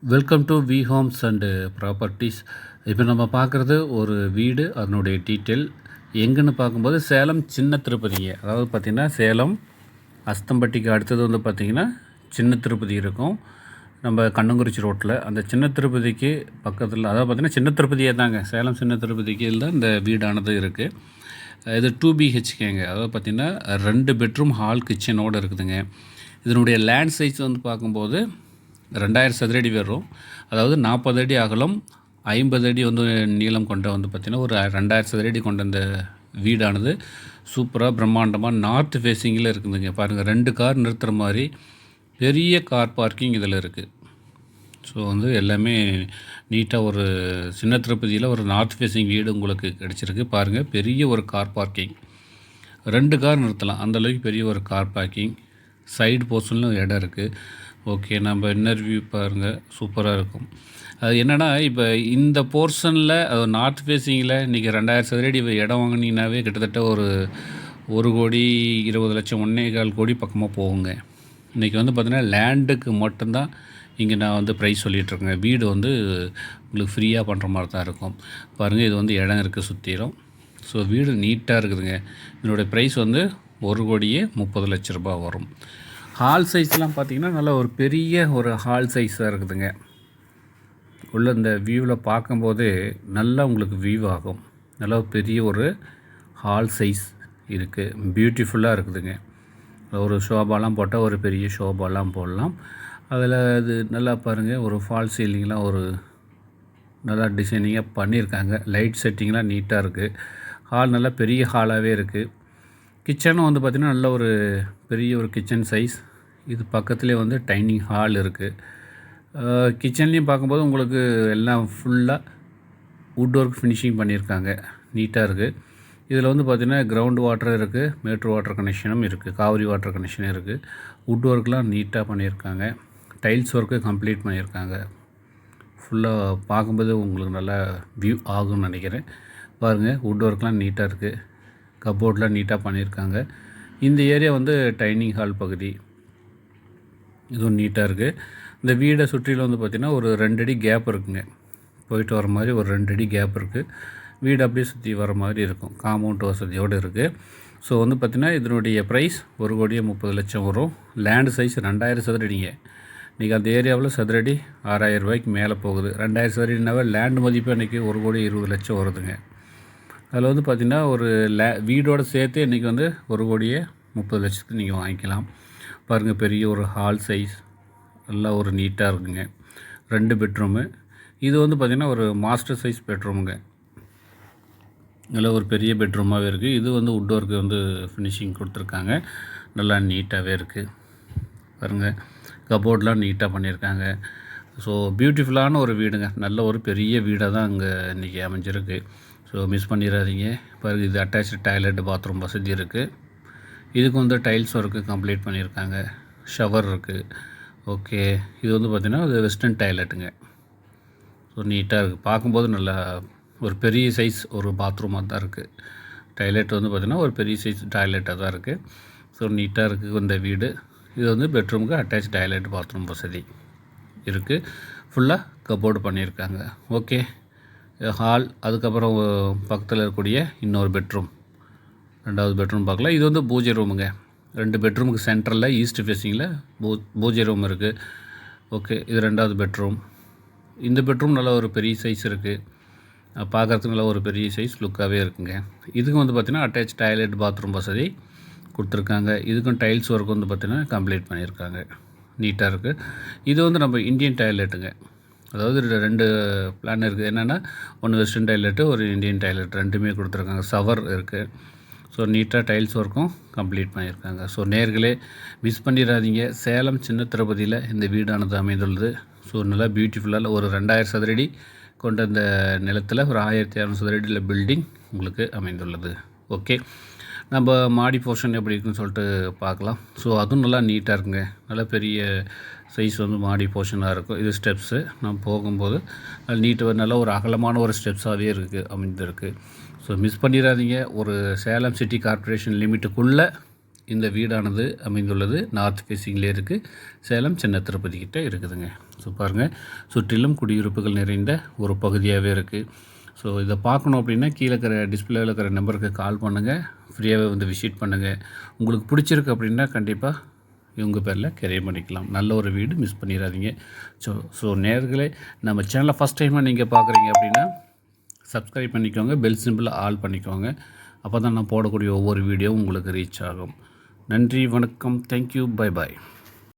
Welcome to V homes and properties. இப்போ நம்ம பார்க்குறது ஒரு வீடு, அதனுடைய டீட்டெயில் எங்கேன்னு பார்க்கும்போது சேலம் சின்ன திருப்பதிங்க. அதாவது பார்த்திங்கன்னா சேலம் அஸ்தம்பட்டிக்கு அடுத்தது வந்து பார்த்திங்கன்னா சின்ன திருப்பதி இருக்கும். நம்ம கண்ணங்குறிச்சி ரோட்டில் அந்த சின்ன திருப்பதிக்கு பக்கத்தில், அதாவது பார்த்திங்கன்னா சின்ன திருப்பதியே தாங்க, சேலம் சின்ன திருப்பதிக்கு தான் இந்த வீடானது இருக்குது. இது 2 BHKங்க. அதாவது பார்த்திங்கன்னா 2 பெட்ரூம் ஹால் கிச்சனோடு இருக்குதுங்க. இதனுடைய லேண்ட் சைஸ் வந்து பார்க்கும்போது 2000 சதுரடி வரும். அதாவது 40 அடி அகலம், 50 அடி வந்து நீளம் கொண்ட வந்து பார்த்திங்கன்னா ஒரு 2000 சதுரடி கொண்ட இந்த வீடானது சூப்பராக பிரம்மாண்டமாக நார்த் ஃபேஸிங்கில் இருக்குதுங்க. பாருங்கள், 2 கார் நிறுத்துகிற மாதிரி பெரிய கார் பார்க்கிங் இதில் இருக்குது. ஸோ வந்து எல்லாமே நீட்டாக ஒரு சின்ன திருப்பதியில் ஒரு நார்த் ஃபேஸிங் வீடு உங்களுக்கு கிடச்சிருக்கு. பாருங்கள், பெரிய ஒரு கார் பார்க்கிங், 2 கார் நிறுத்தலாம், அந்தளவுக்கு பெரிய ஒரு கார் பார்க்கிங். சைடு போர்ஷனில் இடம் இருக்குது. ஓகே, நம்ம இன்னர் வியூ பாருங்கள், சூப்பராக இருக்கும். அது என்னென்னா, இப்போ இந்த போர்ஷனில் அது நார்த் ஃபேஸிங்கில் இன்றைக்கி 2000 சதுரடி இடம் வாங்கினீங்கன்னாவே கிட்டத்தட்ட ஒரு 1,20,00,000 1,4 கோடி பக்கமாக போகுங்க. இன்றைக்கி வந்து பார்த்திங்கன்னா லேண்டுக்கு மட்டும்தான் இங்கே நான் வந்து ப்ரைஸ் சொல்லிகிட்ருக்கேங்க. வீடு வந்து உங்களுக்கு ஃப்ரீயாக பண்ணுற மாதிரி தான் இருக்கும். பாருங்கள், இது வந்து இடம் இருக்குது சுற்றிலும். ஸோ வீடு நீட்டாக இருக்குதுங்க. இதனுடைய ப்ரைஸ் வந்து 1,30,00,000 ரூபாய் வரும். ஹால் சைஸ்லாம் பார்த்திங்கன்னா நல்லா ஒரு பெரிய ஒரு ஹால் சைஸாக இருக்குதுங்க. உள்ள இந்த வியூவில் பார்க்கும்போது நல்லா உங்களுக்கு வியூ ஆகும். நல்லா பெரிய ஒரு ஹால் சைஸ் இருக்குது, பியூட்டிஃபுல்லாக இருக்குதுங்க. ஒரு ஷோபாலாம் போட்டால் ஒரு பெரிய ஷோபாலாம் போடலாம். அதில் இது நல்லா பாருங்கள், ஒரு ஃபால் சீலிங்லாம் ஒரு நல்லா டிசைனிங்காக பண்ணியிருக்காங்க. லைட் செட்டிங்லாம் நீட்டாக இருக்குது. ஹால் நல்லா பெரிய ஹாலாகவே இருக்குது. கிச்சனும் வந்து பார்த்திங்கன்னா நல்ல ஒரு பெரிய ஒரு கிச்சன் சைஸ். இது பக்கத்துலேயே வந்து டைனிங் ஹால் இருக்குது. கிச்சன்லேயும் பார்க்கும்போது உங்களுக்கு எல்லாம் ஃபுல்லாக வுட் ஒர்க் ஃபினிஷிங் பண்ணியிருக்காங்க, நீட்டாக இருக்குது. இதில் வந்து பார்த்திங்கன்னா கிரவுண்ட் வாட்டர் இருக்குது, மேட்ரு வாட்டர் கனெக்ஷனும் இருக்குது, காவிரி வாட்டர் கனெக்ஷனும் இருக்குது. வுட் ஒர்க்லாம் நீட்டாக பண்ணியிருக்காங்க. டைல்ஸ் ஒர்க்கு கம்ப்ளீட் பண்ணியிருக்காங்க. ஃபுல்லாக பார்க்கும்போது உங்களுக்கு நல்லா வியூ ஆகும்னு நினைக்கிறேன். பாருங்கள், வுட் ஒர்க்லாம் நீட்டாக இருக்குது, கப்போர்ட்லாம் நீட்டாக பண்ணியிருக்காங்க. இந்த ஏரியா வந்து டைனிங் ஹால் பகுதி, இதுவும் நீட்டாக இருக்குது. இந்த வீடை சுற்றிலும் வந்து பார்த்திங்கன்னா ஒரு 2 அடி கேப் இருக்குங்க. போயிட்டு வர மாதிரி ஒரு 2 அடி கேப் இருக்குது. வீடு அப்படியே சுற்றி வர மாதிரி இருக்கும், காம்பவுண்ட் வசதியோடு இருக்குது. ஸோ வந்து பார்த்திங்கன்னா இதனுடைய ப்ரைஸ் 1,30,00,000 வரும். Land size 2000 சதுரடிங்க. இன்றைக்கி அந்த ஏரியாவில் சதுரடி 6,000 ரூபாய்க்கு மேலே போகுது. 2000 சதுரடினாவே லேண்டு மதிப்பு இன்றைக்கி 1,20,00,000 வருதுங்க. அதில் வந்து பார்த்திங்கன்னா ஒரு வீடோடு சேர்த்து இன்றைக்கி வந்து 1,30,00,000 நீங்கள் வாங்கிக்கலாம். பாருங்கள், பெரிய ஒரு ஹால் சைஸ், நல்லா ஒரு நீட்டாக இருக்குங்க. 2 பெட்ரூமு. இது வந்து பார்த்திங்கன்னா ஒரு மாஸ்டர் சைஸ் பெட்ரூமுங்க. நல்லா ஒரு பெரிய பெட்ரூமாகவே இருக்குது. இது வந்து வுட் ஒர்க்கு வந்து ஃபினிஷிங் கொடுத்துருக்காங்க, நல்லா நீட்டாகவே இருக்குது. பாருங்கள், கபோர்ட்லாம் நீட்டாக பண்ணியிருக்காங்க. ஸோ பியூட்டிஃபுல்லான ஒரு வீடுங்க. நல்ல ஒரு பெரிய வீடாக தான் அங்கே இன்றைக்கி அமைஞ்சிருக்கு. ஸோ மிஸ் பண்ணிடாதீங்க. பாருங்கள், இது அட்டாச்சு டாய்லெட் பாத்ரூம் வசதி இருக்குது. இதுக்கு வந்து டைல்ஸ் ஒர்க்கு கம்ப்ளீட் பண்ணியிருக்காங்க. ஷவர் இருக்குது. ஓகே, இது வந்து பார்த்திங்கன்னா அது வெஸ்டர்ன் டாய்லெட்டுங்க. ஸோ நீட்டாக இருக்குது. பார்க்கும்போது நல்லா ஒரு பெரிய சைஸ் ஒரு பாத்ரூமாக தான் இருக்குது. டாய்லெட் வந்து பார்த்திங்கன்னா ஒரு பெரிய சைஸ் டாய்லெட்டாக தான் இருக்குது. ஸோ நீட்டாக இருக்குது இந்த வீடு. இது வந்து பெட்ரூமுக்கு அட்டாச் டாய்லெட் பாத்ரூம் வசதி இருக்குது. ஃபுல்லாக கபோர்டு பண்ணியிருக்காங்க. ஓகே, ஹால், அதுக்கப்புறம் பக்கத்தில் இருக்கக்கூடிய இன்னொரு பெட்ரூம், 2வது பெட்ரூம் பார்க்கலாம். இது வந்து பூஜை ரூமுங்க. 2 பெட்ரூமுக்கு சென்டரில் ஈஸ்ட் ஃபேஸிங்கில் பூஜை ரூம் இருக்குது. ஓகே, இது 2வது பெட்ரூம். இந்த பெட்ரூம் நல்லா ஒரு பெரிய சைஸ் இருக்குது. பார்க்குறதுக்கு நல்லா ஒரு பெரிய சைஸ் லுக்காகவே இருக்குங்க. இதுக்கும் வந்து பார்த்திங்கன்னா அட்டாச் டாய்லெட் பாத்ரூம் வசதி கொடுத்துருக்காங்க. இதுக்கும் டைல்ஸ் ஒர்க் வந்து பார்த்திங்கன்னா கம்ப்ளீட் பண்ணியிருக்காங்க, நீட்டாக இருக்குது. இது வந்து நம்ம இந்தியன் டாய்லெட்டுங்க. அதாவது 2 பிளான் இருக்குது. என்னென்னா, ஒன்று வெஸ்டர்ன் டாய்லெட்டு, ஒரு இந்தியன் டாய்லெட், 2மே கொடுத்துருக்காங்க. ஷவர் இருக்குது. ஸோ நீட்டாக டைல்ஸ் ஒர்க்கும் கம்ப்ளீட் பண்ணியிருக்காங்க. ஸோ நேர்களே, மிஸ் பண்ணிடாதீங்க. சேலம் சின்ன திருப்பதியில் இந்த வீடானது அமைந்துள்ளது. ஸோ நல்லா பியூட்டிஃபுல்லாக ஒரு 2000 சதுரடி கொண்ட இந்த நிலத்தில் ஒரு 1,200 சதுரடியில் பில்டிங் உங்களுக்கு அமைந்துள்ளது. ஓகே, நம்ம மாடி போர்ஷன் எப்படி இருக்குன்னு சொல்லிட்டு பார்க்கலாம். ஸோ அதுவும் நல்லா நீட்டாக இருக்குங்க. நல்லா பெரிய சைஸ் வந்து மாடி போர்ஷனாக இருக்கும். இது ஸ்டெப்ஸு. நம்ம போகும்போது நீட்டாக நல்லா ஒரு அகலமான ஒரு ஸ்டெப்ஸாகவே இருக்குது, அமைந்திருக்கு. ஸோ மிஸ் பண்ணிடாதீங்க. ஒரு சேலம் சிட்டி கார்ப்பரேஷன் லிமிட்டுக்குள்ளே இந்த வீடானது அமைந்துள்ளது. நார்த் ஃபேஸிங்லேயே இருக்குது. சேலம் சின்ன திருப்பதி கிட்டே இருக்குதுங்க. ஸோ பாருங்கள், சுற்றிலும் குடியிருப்புகள் நிறைந்த ஒரு பகுதியாகவே இருக்குது. ஸோ இதை பார்க்கணும் அப்படின்னா கீழே இருக்கிற டிஸ்பிளேவில் இருக்கிற நம்பருக்கு கால் பண்ணுங்கள், ஃப்ரீயாகவே வந்து விசிட் பண்ணுங்கள். உங்களுக்கு பிடிச்சிருக்கு அப்படின்னா கண்டிப்பாக இவங்க பேரில் கிரையம் பண்ணிக்கலாம். நல்ல ஒரு வீடு, மிஸ் பண்ணிடாதீங்க. ஸோ நேயர்களே, நம்ம சேனலை ஃபஸ்ட் டைமாக நீங்கள் பார்க்குறீங்க அப்படின்னா சப்ஸ்கிரைப் பண்ணிக்கோங்க, பெல் சிம்பிளை ஆல் பண்ணிக்கோங்க. அப்போ தான் நான் போடக்கூடிய ஒவ்வொரு வீடியோவும் உங்களுக்கு ரீச் ஆகும். நன்றி, வணக்கம், தேங்க்யூ, பை பாய்.